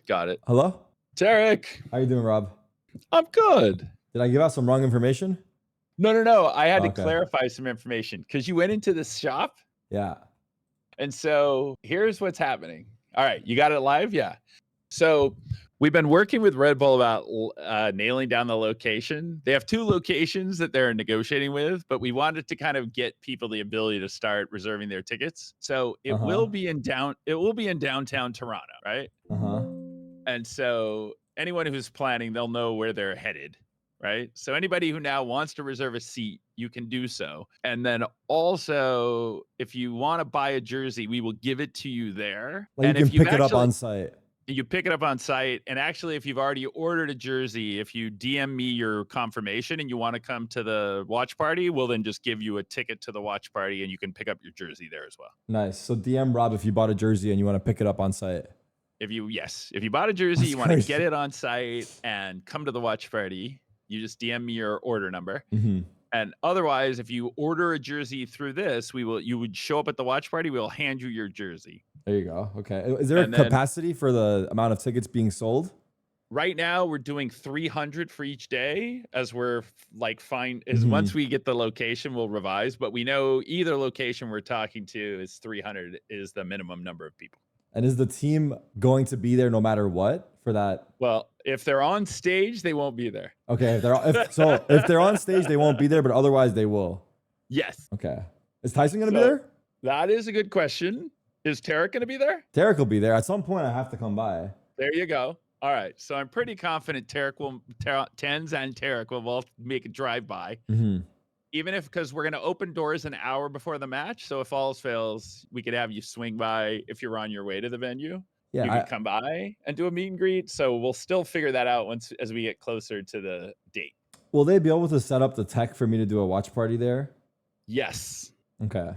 Got it. Hello? Tarik. How you doing, Rob? I'm good. Did I give out some wrong information? No. I had to Okay. clarify some information because you went into this shop. Yeah. And so here's what's happening. All right. You got it live? Yeah. So we've been working with Red Bull about nailing down the location. They have 2 locations that they're negotiating with, but we wanted to kind of get people the ability to start reserving their tickets. So it will be in downtown Toronto, right? And so anyone who's planning, they'll know where they're headed, right? So anybody who now wants to reserve a seat, you can do so. And then also, if you want to buy a jersey, we will give it to you there. Like and you if can pick it up on site. You pick it up on site. And actually, if you've already ordered a jersey, if you DM me your confirmation and you want to come to the watch party, we'll then just give you a ticket to the watch party and you can pick up your jersey there as well. Nice. So DM Rob if you bought a jersey and you want to pick it up on site. If you bought a jersey, you want to get it on site and come to the watch party, you just DM me your order number. And otherwise, if you order a jersey through this, you would show up at the watch party. We'll hand you your jersey. There you go. Okay. Is there a capacity for the amount of tickets being sold? Right now, we're doing 300 for each day as we're like once we get the location, we'll revise. But we know either location we're talking to is 300 is the minimum number of people. And is the team going to be there no matter what for that? Well, if they're on stage, they won't be there. Okay. If they're on stage, they won't be there, but otherwise they will. Yes. Okay. Is Tyson going to be there? That is a good question. Is Tarik going to be there? Tarik will be there. At some point, I have to come by. There you go. All right. So I'm pretty confident TenZ and Tarik will both make a drive-by. Even because we're going to open doors an hour before the match. So if all else fails, we could have you swing by if you're on your way to the venue. Yeah, you can come by and do a meet and greet. So we'll still figure that out as we get closer to the date. Will they be able to set up the tech for me to do a watch party there? Yes. Okay.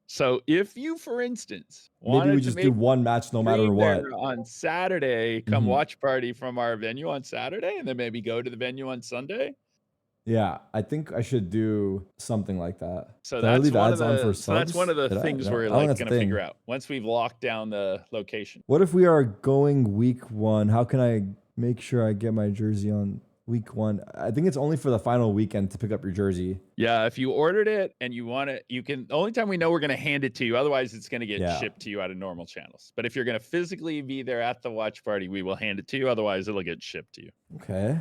So if you, for instance, maybe we just do one match no matter what. On Saturday, come watch party from our venue on Saturday and then maybe go to the venue on Sunday. Yeah, I think I should do something like that. So that's one of the things we're like going to figure out once we've locked down the location. What if we are going week 1? How can I make sure I get my jersey on week 1? I think it's only for the final weekend to pick up your jersey. Yeah, if you ordered it and you want it, you can. The only time we know we're going to hand it to you. Otherwise, it's going to get shipped to you out of normal channels. But if you're going to physically be there at the watch party, we will hand it to you. Otherwise, it'll get shipped to you. Okay.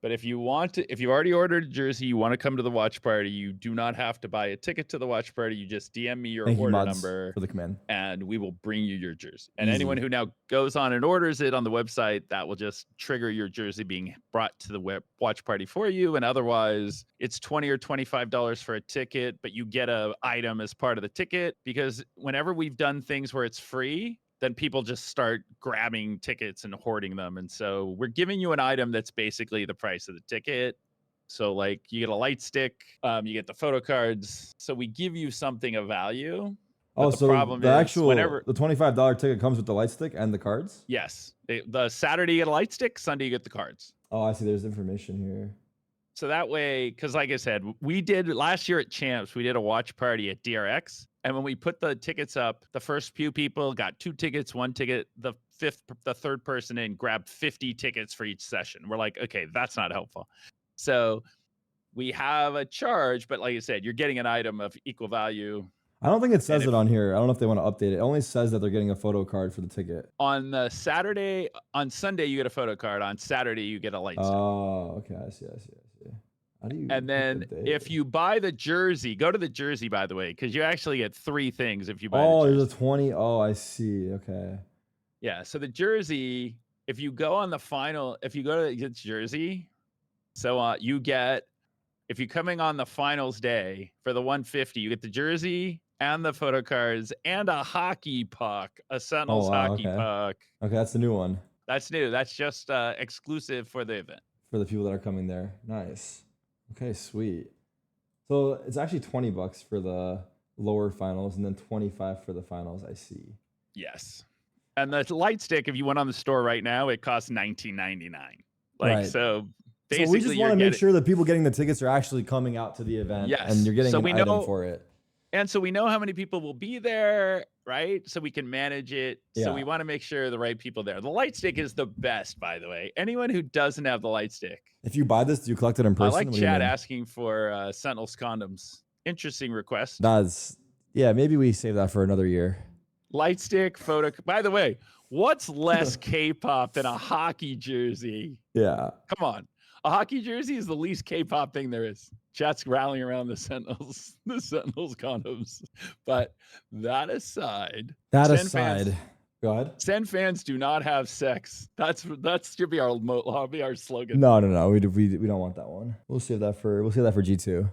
But if you already ordered a jersey, you want to come to the watch party, you do not have to buy a ticket to the watch party. You just DM me your order number for the command, and we will bring you your jersey. And anyone who now goes on and orders it on the website, that will just trigger your jersey being brought to the watch party for you. And otherwise, it's $20 or $25 for a ticket, but you get an item as part of the ticket because whenever we've done things where it's free, then people just start grabbing tickets and hoarding them. And so we're giving you an item that's basically the price of the ticket. So like you get a light stick, you get the photo cards. So we give you something of value. Oh, so the $25 ticket comes with the light stick and the cards? Yes. The Saturday you get a light stick, Sunday you get the cards. Oh, I see. There's information here. So that way, because like I said, we did last year at Champs, we did a watch party at DRX. And when we put the tickets up, the first few people got 2 tickets, 1 ticket. The third person in grabbed 50 tickets for each session. We're like, okay, that's not helpful. So we have a charge, but like I said, you're getting an item of equal value. I don't think it says it on here. I don't know if they want to update it. It only says that they're getting a photo card for the ticket. On Sunday, you get a photo card. On Saturday, you get a light stick. Oh, okay. I see. And then if you buy the jersey, go to the jersey, by the way, because you actually get 3 things if you buy the jersey. There's a 20. Oh, I see. Okay. Yeah. So the jersey, if you go on the final, if you go to the jersey, so you get, if you're coming on the finals day for the 150, you get the jersey and the photo cards and a hockey puck, a Sentinels hockey puck. Okay, that's the new one. That's new. That's just exclusive for the event. For the people that are coming there. Nice. Okay, sweet. So it's actually $20 for the lower finals and then $25 for the finals. I see. Yes. And the light stick, if you went on the store right now, it costs $19.99. So basically, so we just want to make sure that people getting the tickets are actually coming out to the event. Yes. And you're getting an item for it. And so we know how many people will be there, right? So we can manage it. So we want to make sure the right people there. The light stick is the best, by the way. Anyone who doesn't have the light stick. If you buy this, do you collect it in person? I like Chad asking for Sentinels condoms. Interesting request. Yeah, maybe we save that for another year. Light stick photo. By the way, what's less K-pop than a hockey jersey? Yeah. Come on. A hockey jersey is the least K-pop thing there is. Chat's rallying around the Sentinels condoms. But that aside. Go ahead. Sen fans do not have sex. That should be our slogan. No. We don't want that one. We'll save that for G2.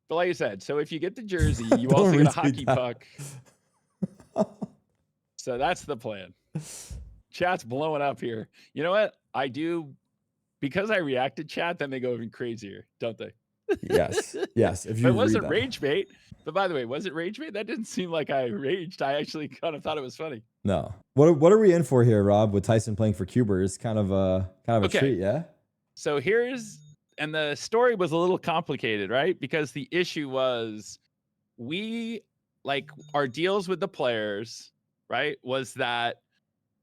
But like I said, so if you get the jersey, you also get a hockey puck. So that's the plan. Chat's blowing up here. You know what? I do, because I reacted chat, then they go even crazier, don't they? Yes. If you it wasn't rage bait. But by the way, was it rage bait? That didn't seem like I raged. I actually kind of thought it was funny. No. What are we in for here, Rob? With Tyson playing for CUBERT, it's kind of a treat, yeah. So and the story was a little complicated, right? Because the issue was our deals with the players, right, was that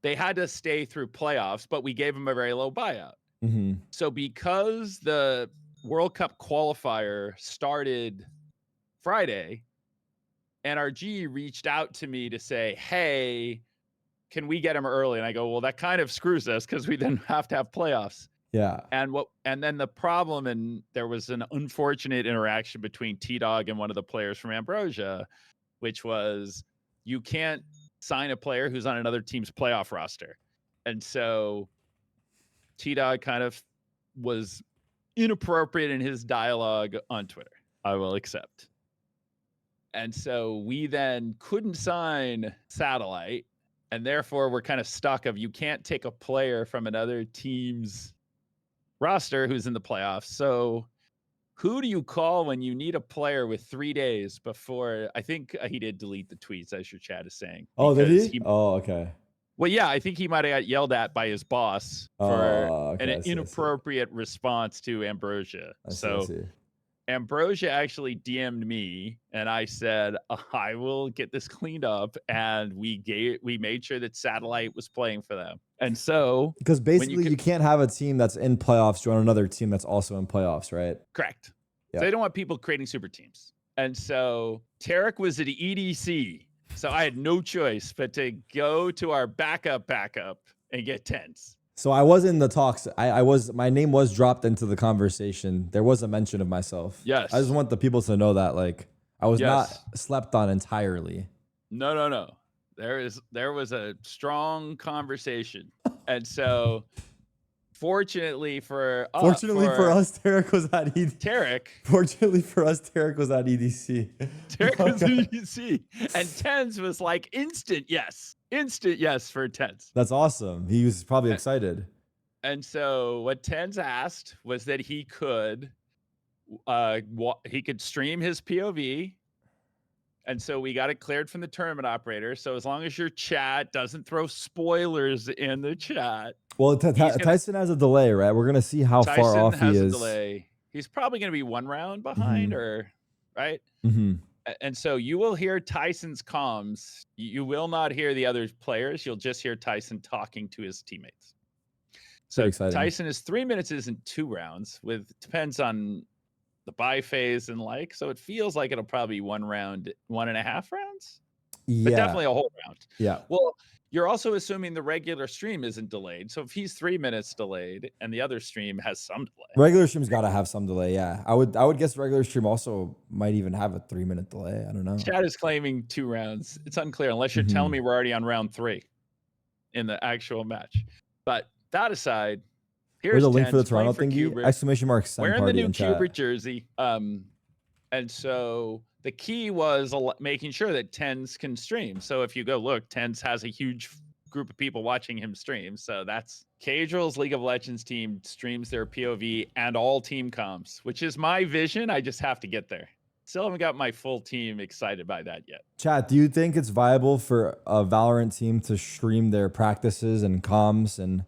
they had to stay through playoffs, but we gave them a very low buyout. Mm-hmm. So because the World Cup qualifier started Friday, NRG reached out to me to say, hey, can we get him early? And I go, well, that kind of screws us because we then have to have playoffs. Yeah. And then the problem, and there was an unfortunate interaction between T-Dog and one of the players from Ambrosia, which was you can't sign a player who's on another team's playoff roster. And so T-Dog kind of was inappropriate in his dialogue on Twitter. I will accept. And so we then couldn't sign Satellite, and therefore we're kind of stuck of you can't take a player from another team's roster who's in the playoffs. So who do you call when you need a player with 3 days before? I think he did delete the tweets, as your chat is saying. Oh, did he? Okay. Well, yeah, I think he might have got yelled at by his boss for an inappropriate response to Ambrosia. I see. Ambrosia actually DM'd me, and I said, I will get this cleaned up. And we made sure that Satellite was playing for them. And so, because basically you can't have a team that's in playoffs join another team that's also in playoffs, right? Correct. Yep. So they don't want people creating super teams. And so Tarik was at EDC. So I had no choice but to go to our backup and get TenZ. So I was in the talks. My name was dropped into the conversation. There was a mention of myself. Yes. I just want the people to know that I was not slept on entirely. No. There was a strong conversation. And so fortunately for us, Tarik was at EDC. Fortunately for us, Tarik was at EDC. Tarik was at EDC. And TenZ was like instant yes for TenZ. That's awesome. He was probably excited. And so what TenZ asked was that he could stream his POV. And so we got it cleared from the tournament operator. So as long as your chat doesn't throw spoilers in the chat. Well, Tyson has a delay, right? We're going to see how far off he is. Tyson has a delay. He's probably going to be 1 round behind right? Mm-hmm. And so you will hear Tyson's comms. You will not hear the other players. You'll just hear Tyson talking to his teammates. So Tyson is 3 minutes isn't 2 rounds. Depends on the buy phase and so it feels like it'll probably be 1 round, 1.5 rounds. Yeah, but definitely a whole round. Yeah. Well, you're also assuming the regular stream isn't delayed. So if he's 3 minutes delayed and the other stream has some delay, regular stream's got to have some delay. Yeah, I would guess regular stream also might even have a 3-minute delay. I don't know. Chat is claiming 2 rounds. It's unclear unless you're telling me we're already on round 3 in the actual match. But that aside. Here's a link for the Toronto thingy. Exclamation mark. Wearing the new CUBERT jersey. And so the key was making sure that TenZ can stream. So if you go look, TenZ has a huge group of people watching him stream. So that's Caedrel's League of Legends team streams their POV and all team comms, which is my vision. I just have to get there. Still haven't got my full team excited by that yet. Chat, do you think it's viable for a Valorant team to stream their practices and comms and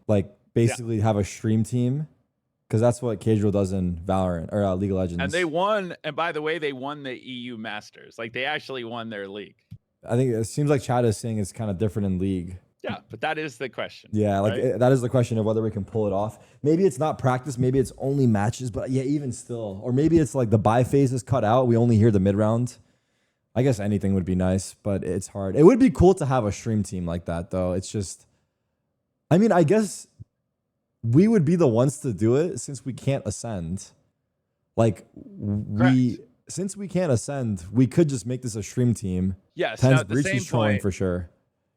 basically have a stream team? Because that's what Caedrel does in Valorant or League of Legends. And they won. And by the way, they won the EU Masters. They actually won their league. I think it seems like Chad is saying it's kind of different in league. Yeah, but that is the question. Yeah, like right? that is the question of whether we can pull it off. Maybe it's not practice, maybe it's only matches, but yeah, even still. Or maybe it's like the bye phase is cut out. We only hear the mid round. I guess anything would be nice, but it's hard. It would be cool to have a stream team like that, though. It's just, I mean, I guess we would be the ones to do it since we can't ascend. Like since we can't ascend, we could just make this a stream team. Yes. TenZ Now at the Breach same is trolling point, for sure.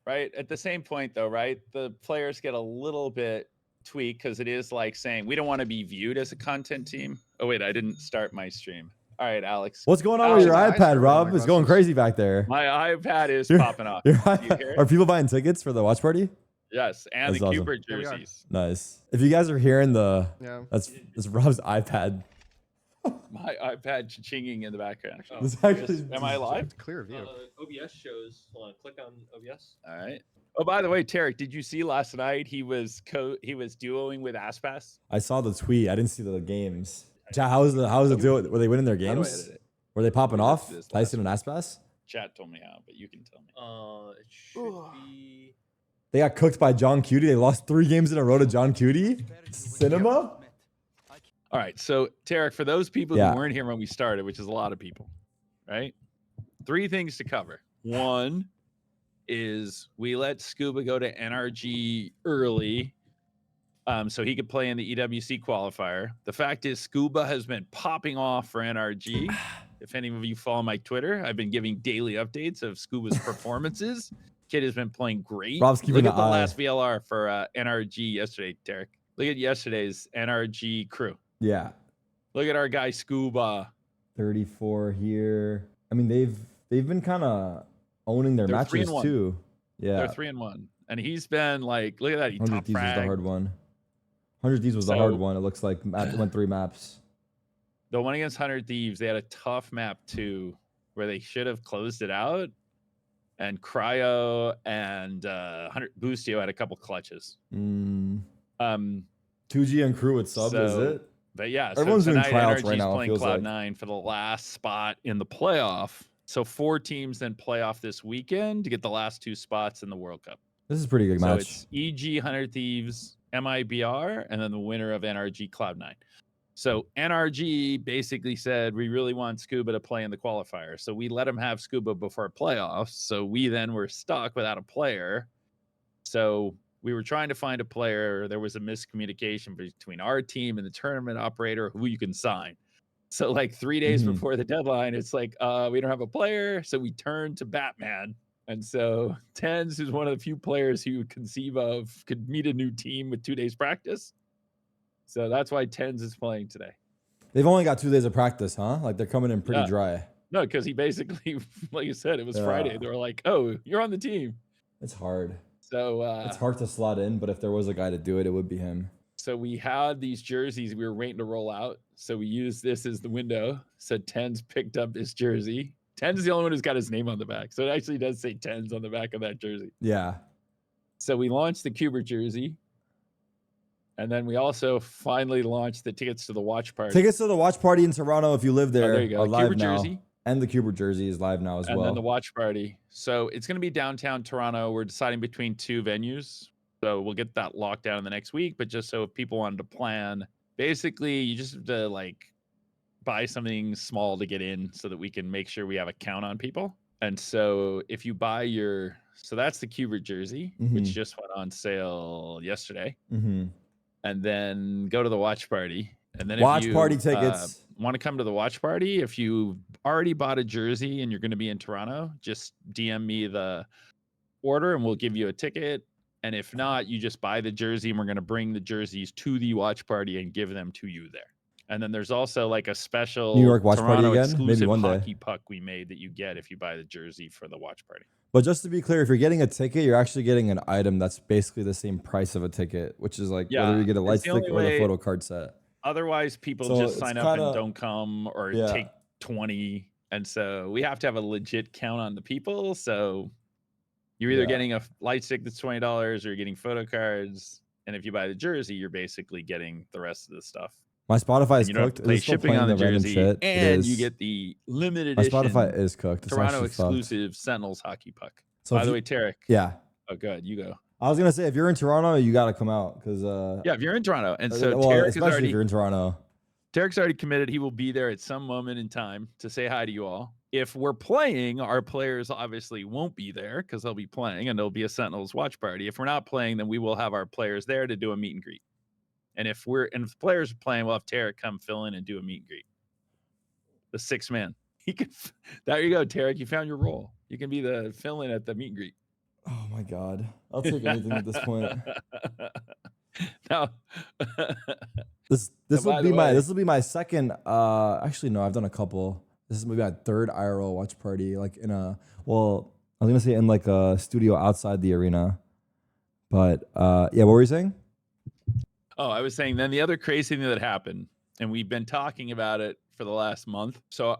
right? At the same point, though, right? The players get a little bit tweaked because it is like saying we don't want to be viewed as a content team. Oh wait, I didn't start my stream. All right, Alex. What's going on with your iPad, Rob? It's going crazy back there. My iPad is popping off. Do you hear it? Are people buying tickets for the watch party? Yes, and That's the awesome. CUBERT jerseys. Nice. If you guys are hearing that's Rob's iPad. My iPad chinging in the background. Oh, Am I live? Clear view. OBS shows. Hold on, click on OBS. All right. Oh, by the way, Tarik, did you see last night he was duoing with Aspas? I saw the tweet. I didn't see the games. How was the duo? Were they winning their games? Were they popping off? Tyson and Aspas? Chat told me how, but you can tell me. It should be. They got cooked by John Cutie. They lost 3 games in a row to John Cutie. Cinema? All right. So, Tarik, for those people who weren't here when we started, which is a lot of people, right? 3 things to cover. One is we let Skuba go to NRG early so he could play in the EWC qualifier. The fact is Skuba has been popping off for NRG. If any of you follow my Twitter, I've been giving daily updates of Skuba's performances. Kid has been playing great. Rob's keeping Look at an the eye. last VLR for NRG yesterday, Tarik. Look at yesterday's NRG crew. Yeah. Look at our guy Skuba. 34 here. I mean, they've been kind of owning their matches too. Yeah. They're 3-1. And he's been like, look at that. He 100 top Thieves was the frag. hard one. 100 Thieves was the hard one. It looks like went 3 maps. The one against 100 Thieves, they had a tough map too, where they should have closed it out. And Cryo and 100 Boostio had a couple clutches. 2G and crew with sub, is it? But yeah, everyone's so doing tonight tryouts NRG's right now. playing Cloud9 for the last spot in the playoff. So 4 teams then play off this weekend to get the last 2 spots in the World Cup. This is a pretty good match. So it's EG 100 Thieves, MIBR, and then the winner of NRG Cloud9. So NRG basically said, we really want Skuba to play in the qualifier. So we let him have Skuba before playoffs. So we then were stuck without a player. So we were trying to find a player. There was a miscommunication between our team and the tournament operator who you can sign. So like 3 days before the deadline, it's like, we don't have a player. So we turned to Batman. And so TenZ, who's one of the few players who you would conceive of, could meet a new team with 2 days practice. So that's why TenZ is playing today. They've only got 2 days of practice, huh? Like they're coming in pretty dry. No, because he basically, like you said, it was Friday. They were like, oh, you're on the team. It's hard. So it's hard to slot in, but if there was a guy to do it, it would be him. So we had these jerseys we were waiting to roll out. So we used this as the window. So TenZ picked up his jersey. TenZ is the only one who's got his name on the back. So it actually does say TenZ on the back of that jersey. Yeah. So we launched the CUBERT jersey. And then we also finally launched the tickets to the watch party. Tickets to the watch party in Toronto, if you live there, there you go. are live CUBERT now. Jersey. And the CUBERT jersey is live now as well. And then the watch party. So it's going to be downtown Toronto. We're deciding between 2 venues. So we'll get that locked down in the next week. But just so if people wanted to plan, basically you just have to like buy something small to get in so that we can make sure we have a count on people. And so if you buy so that's the CUBERT jersey, which just went on sale yesterday. And then go to the watch party. And then watch if you party tickets want to come to the watch party, if you already bought a jersey and you're going to be in Toronto, just DM me the order and we'll give you a ticket. And if not, you just buy the jersey and we're going to bring the jerseys to the watch party and give them to you there. And then there's also like a special New York watch Toronto party again, maybe one day. hockey puck we made that you get if you buy the jersey for the watch party. But just to be clear, if you're getting a ticket, you're actually getting an item that's basically the same price of a ticket, which is like whether you get a light stick or the photo card set. Otherwise, people just sign up and don't come or take 20. And so we have to have a legit count on the people. So you're either getting a light stick that's $20 or you're getting photo cards. And if you buy the jersey, you're basically getting the rest of the stuff. My Spotify And is you don't have cooked. to Is pay it still shipping playing on the the random jersey, shit? It and you is. get the limited My edition Spotify is cooked. It's Toronto actually fucked. exclusive Sentinels hockey puck. So By if the you- way, Tarik. Yeah. Oh, good. You go. I was gonna say if you're in Toronto, you gotta come out because Yeah, if you're in Toronto, and so well, Tarik is especially if already you're in Toronto. Tarik's already committed. He will be there at some moment in time to say hi to you all. If we're playing, our players obviously won't be there because they'll be playing, and there'll be a Sentinels watch party. If we're not playing, then we will have our players there to do a meet and greet. And if the players are playing, we'll have Tarik come fill in and do a meet and greet. The 6th man. He can. There you go, Tarik. You found your role. You can be the fill in at the meet and greet. Oh my god, I'll take anything at this point. Now, This by will the way- be my second. Actually, no, I've done a couple. This is maybe my third IRL watch party. Like in a I was gonna say in like a studio outside the arena, but yeah. What were you saying? Oh, I was saying then the other crazy thing that happened, and we've been talking about it for the last month. So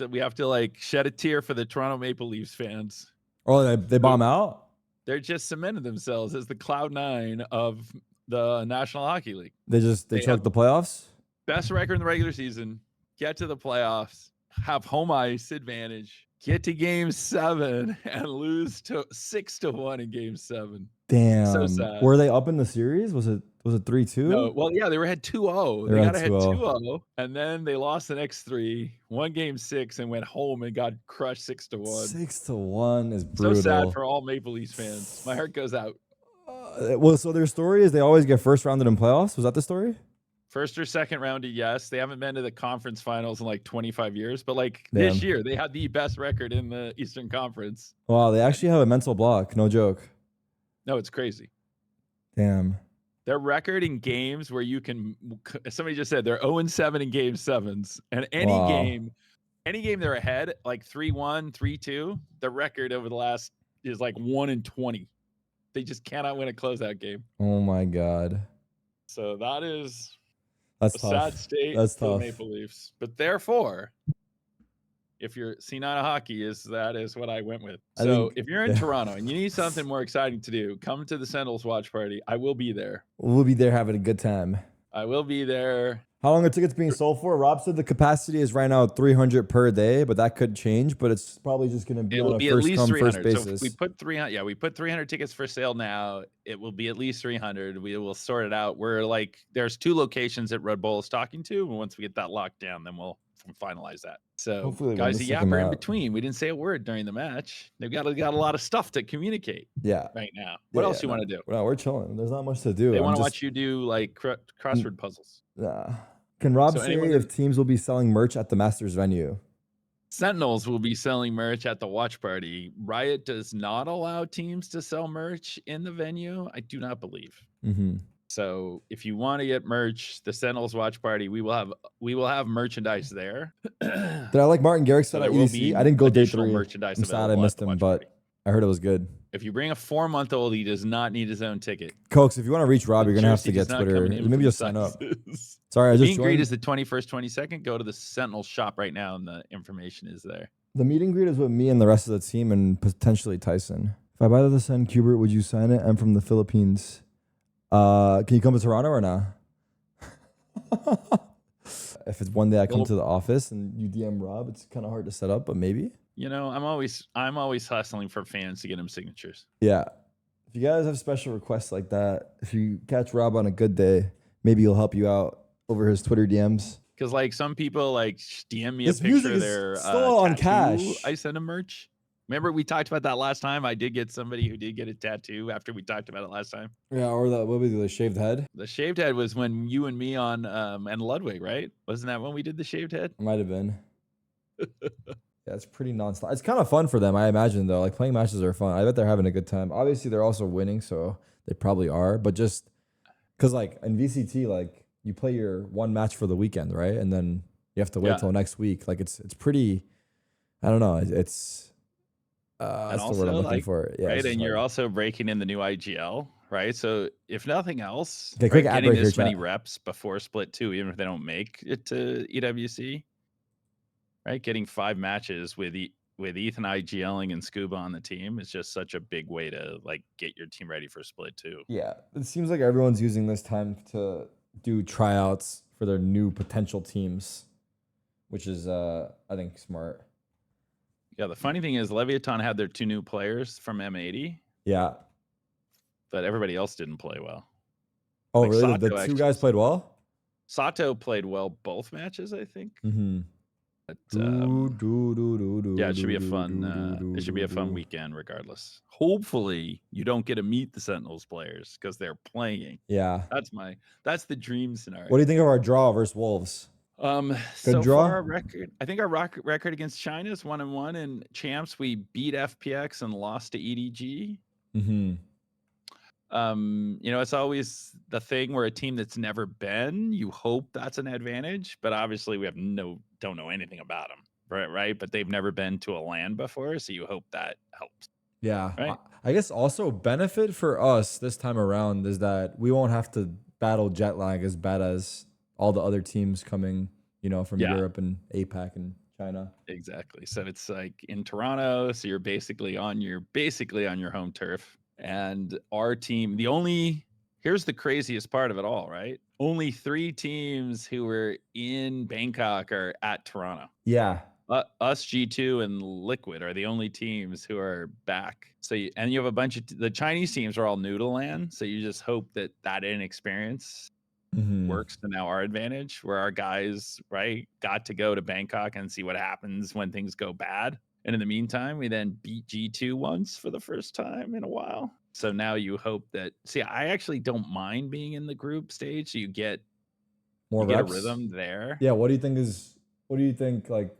we have to like shed a tear for the Toronto Maple Leafs fans. Oh, they bomb out. They're just cemented themselves as the cloud 9 of the National Hockey League. They choked the playoffs. Best record in the regular season, get to the playoffs, have home ice advantage, get to game 7 and lose to 6-1 in game 7. Damn. So sad. Were they up in the series? Was it 3-2? No, well, yeah, they were ahead 2-0. They They were got ahead ahead 2-0. 2-0, and then they lost the next 3, won game 6, and went home and got crushed 6-1. 6-1 is brutal. So sad for all Maple Leafs fans. My heart goes out. Well, so their story is they always get first rounded in playoffs. Was that the story? First or second rounded, yes. They haven't been to the conference finals in like 25 years, but like Damn. this year, they had the best record in the Eastern Conference. Wow, they actually have a mental block. No joke. No, it's crazy. Damn. Their record in games where you can, somebody just said they're 0-7 in game 7s, and any game they're ahead, like 3-1, 3-2, the record over the last is like 1-20. They just cannot win a closeout game. Oh my god. So that's That's a tough. sad state That's for the tough. Maple Leafs. But therefore, if you're C9 hockey, that is what I went with. I So think- if you're in Toronto and you need something more exciting to do, come to the Sentinels watch party. I will be there. We'll be there having a good time. I will be there. How long are tickets being sold for? Rob said the capacity is right now 300 per day, but that could change. But it's probably just going to be It on will a be at first least come 300. first basis. So if we put 300, yeah, we put 300 tickets for sale now. It will be at least 300. We will sort it out. We're like, there's 2 locations that Red Bull is talking to, and once we get that locked down, then we'll finalize that. So Hopefully guys, this the will come yapper in out. between. We didn't say a word during the match. They've got a lot of stuff to communicate Yeah. right now. What else you want to do? No, we're chilling. There's not much to do. They I'm want to just- watch you do like crossword puzzles. Can Rob So say anyone if teams will be selling merch at the Masters venue? Sentinels will be selling merch at the watch party. Riot does not allow teams to sell merch in the venue. I do not believe. Mm-hmm. So if you want to get merch, the Sentinels watch party, we will have merchandise there. Did I like Martin Garrix said So at there will EDC? be I didn't go day additional 3. merchandise I'm sad I available at missed the him, watch but party. I heard it was good. If you bring a 4-month-old, he does not need his own ticket. Cokes, if you want to reach Rob, The you're going to have jersey to get does not Twitter. come in Maybe from just sign up. sizes. Sorry, I Meet just and greet joined. is the 21st, 22nd. Go to the Sentinel shop right now, and the information is there. The meet and greet is with me and the rest of the team and potentially Tyson. If I buy the sign CUBERT, would you sign it? I'm from the Philippines. Can you come to Toronto or not? If it's one day I come to the office and you DM Rob, it's kind of hard to set up, but maybe. You know, I'm always hustling for fans to get him signatures. Yeah. If you guys have special requests like that, if you catch Rob on a good day, maybe he'll help you out over his Twitter DMs. Because like some people like DM me This a music picture of is their still on tattoo cash. I send them merch. Remember we talked about that last time? I did get somebody who did get a tattoo after we talked about it last time. Yeah, or what would be the shaved head? The shaved head was when you and me on and Ludwig, right? Wasn't that when we did the shaved head? Might have been. Yeah, it's pretty nonstop. It's kind of fun for them, I imagine, though. Like, playing matches are fun. I bet they're having a good time. Obviously, they're also winning, so they probably are. But just because, like, in VCT, like, you play your one match for the weekend, right? And then you have to wait till next week. Like, it's pretty, I don't know. It's that's the word I'm looking for. Yeah, right. And you're also breaking in the new IGL, right? So if nothing else, Okay, quick ad getting break here, this many chat. reps before split 2, even if they don't make it to EWC, right? Getting 5 matches with Ethan IGLing and Skuba on the team is just such a big way to like get your team ready for split 2. Yeah, it seems like everyone's using this time to do tryouts for for their new potential teams, which is I think smart. Yeah, the funny thing is Leviathan had their 2 new players from M80, Yeah. but everybody else didn't play well. Oh, Like, really? The Sato two guys played well? Sato played well both matches, I think. Mm-hmm. But yeah, it should be a fun weekend regardless. Hopefully you don't get to meet the Sentinels players because they're playing. Yeah. That's the dream scenario. What do you think of our draw versus Wolves? So draw? far our record, I think our record against China is 1-1, and champs we beat FPX and lost to EDG. Mm-hmm. You know, it's always the thing where a team that's never been, you hope that's an advantage, but obviously we have don't know anything about them, right? But they've never been to a LAN before, so you hope that helps. Yeah. Right. I guess also benefit for us this time around is that we won't have to battle jet lag as bad as all the other teams coming, you know, from Europe and APAC and China. Exactly. So it's like in Toronto, so you're basically on your home turf. And our team, here's the craziest part of it all, right? Only 3 teams who were in Bangkok are at Toronto. Yeah. Us, G2, and Liquid are the only teams who are back. So you have a bunch of the Chinese teams are all new to LAN. So you just hope that inexperience works to now our advantage, where our guys, right, got to go to Bangkok and see what happens when things go bad. And in the meantime, we then beat G2 once for the first time in a while. So now you hope that, I actually don't mind being in the group stage. So you get more a reps. rhythm there. Yeah. What do you think, like,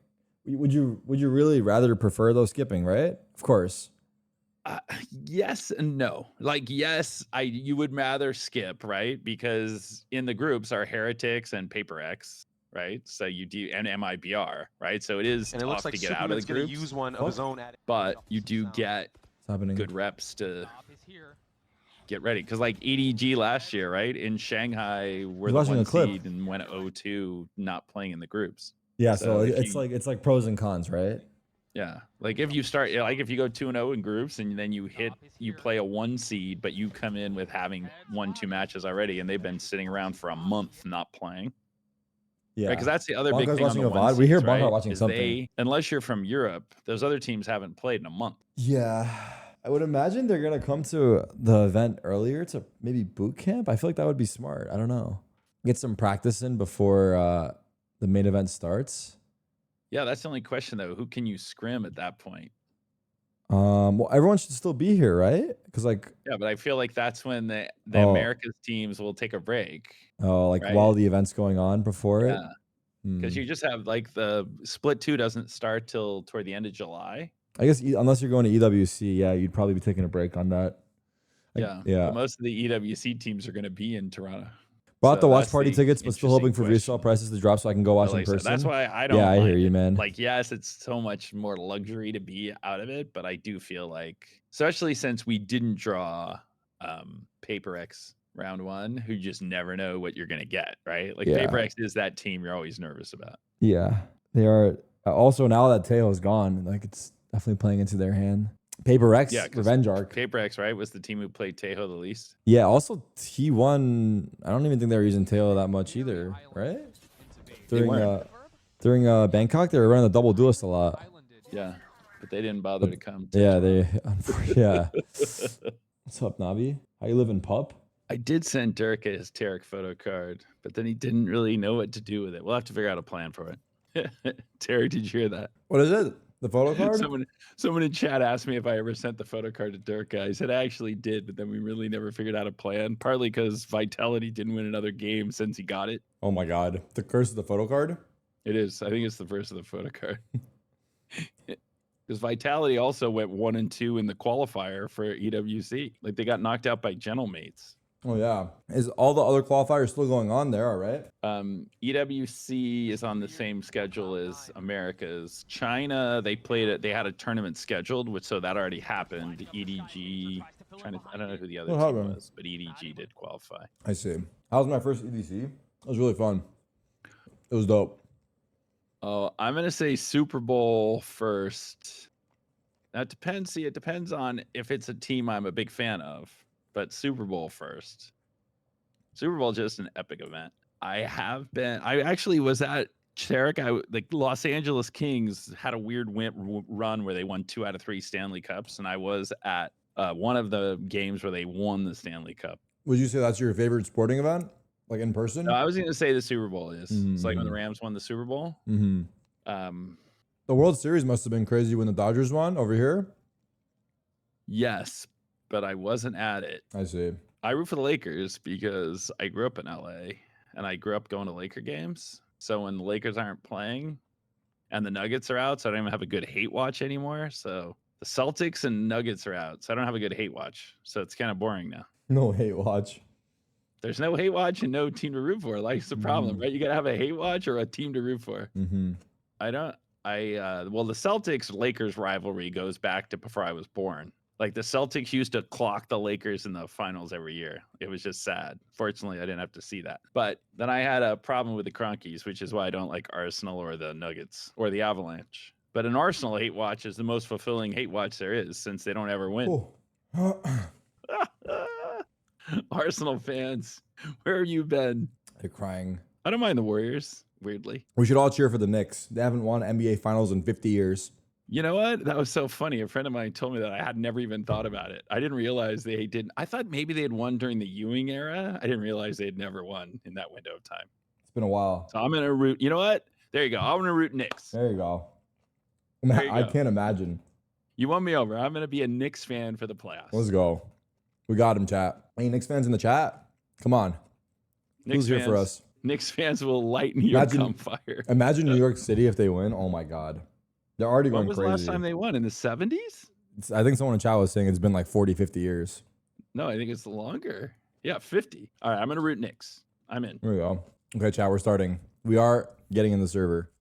would you really rather prefer those skipping, right? Of course. Yes and no. Like, yes, you would rather skip, right? Because in the groups are Heretics and Paper X, right? So you do, and MIBR, right? So it is tough to get out of the groups. Use one of his own but you do get good reps to get ready. Because like EDG last year, right? In Shanghai, we're the 1 seed and went 0-2 not playing in the groups. Yeah, so it's like pros and cons, right? Yeah, like if you start, like if you go 2-0 in groups and then you play a 1 seed, but you come in with having 1-2 matches already, and they've been sitting around for a month not playing. Yeah, because that's the other big thing on the VOD. 1 seeds, We hear right? Bunker watching something. Unless you're from Europe, those other teams haven't played in a month. Yeah, I would imagine they're gonna come to the event earlier to maybe boot camp. I feel like that would be smart. I don't know. Get some practice in before the main event starts. Yeah, that's the only question though. Who can you scrim at that point? Well, everyone should still be here, right? Because yeah, but I feel like that's when the Americas teams will take a break. Oh, like right? While the event's going on before it. Because you just have like the split 2 doesn't start till toward the end of July. I guess unless you're going to EWC, yeah, you'd probably be taking a break on that. Yeah. But most of the EWC teams are going to be in Toronto. Bought the watch party tickets, but still hoping for resale prices to drop so I can go watch in person. That's why I don't. Yeah, I hear you, man. Like, yes, it's so much more luxury to be out of it, but I do feel like, especially since we didn't draw Paper X round 1, who just never know what you're gonna get, right? Like Paper X is that team you're always nervous about. Yeah, they are. Also, now that Teo is gone, like it's definitely playing into their hand. Paper X, Revenge Arc. Paper X, right, was the team who played Tejo the least. Yeah, also T1, I don't even think they were using Tejo that much either, right? During Bangkok, they were running the double duelist a lot. Yeah, but they didn't bother to come. Yeah. What's up, Nabi? How you living, pup? I did send Dirk his Tarik photo card, but then he didn't really know what to do with it. We'll have to figure out a plan for it. Tarik, did you hear that? What is it? The photo card? Someone in chat asked me if I ever sent the photo card to Dirk. I said I actually did, but then we really never figured out a plan. Partly because Vitality didn't win another game since he got it. Oh my god. The curse of the photo card? It is. I think it's the first of the photo card. Because Vitality also went 1-2 in the qualifier for EWC. Like they got knocked out by Gentlemates. Oh yeah. Is all the other qualifiers still going on there, all right? EWC is on the same schedule as America's. China, they played it. They had a tournament scheduled, so that already happened. EDG, I don't know who the other team was, but EDG did qualify. I see. How was my first EDC? It was really fun. It was dope. Oh, I'm gonna say Super Bowl first. That depends. See, it depends on if it's a team I'm a big fan of. But Super Bowl first. Super Bowl just an epic event. I have been. I actually was at Tarik. Like Los Angeles Kings had a weird run where they won 2 out of 3 Stanley Cups, and I was at one of the games where they won the Stanley Cup. Would you say that's your favorite sporting event, like in person? No, I was going to say the Super Bowl is. It's like when the Mm-hmm. Rams won the Super Bowl. The World Series must have been crazy when the Dodgers won over here. Yes, but I wasn't at it. I see. I root for the Lakers because I grew up in LA and I grew up going to Laker games. So when the Lakers aren't playing and the Nuggets are out, so I don't even have a good hate watch anymore. So the Celtics and Nuggets are out, so I don't have a good hate watch. So it's kind of boring now. No hate watch. There's no hate watch and no team to root for. Life's the problem, right? You got to have a hate watch or a team to root for. Well, the Celtics Lakers rivalry goes back to before I was born. Like the Celtics used to clock the Lakers in the finals every year. It was just sad. Fortunately, I didn't have to see that. But then I had a problem with the Cronkies, which is why I don't like Arsenal or the Nuggets or the Avalanche. But an Arsenal hate watch is the most fulfilling hate watch there is since they don't ever win. Arsenal fans, where have you been? They're crying. I don't mind the Warriors, weirdly. We should all cheer for the Knicks. They haven't won NBA Finals in 50 years. You know what? That was so funny. A friend of mine told me that. I had never even thought about it. I didn't realize they didn't. I thought maybe they had won during the Ewing era. I didn't realize they had never won in that window of time. It's been a while. So I'm going to root. You know what? There you go. I'm going to root Knicks. There you go. There you I go. can't imagine. You won me over. I'm going to be a Knicks fan for the playoffs. Let's go. We got him, chat. Any Knicks fans in the chat? Come on. Knicks Who's here fans, for us? Knicks fans will light New York on fire. Imagine New York City if they win. Oh my God. They're already going When was crazy. the last time they won? In the 70s? I think someone in chat was saying it's been like 40, 50 years. No, I think it's longer. Yeah, 50. All right, I'm going to root Knicks. I'm in. There we go. Okay, chat, we're starting. We are getting in the server.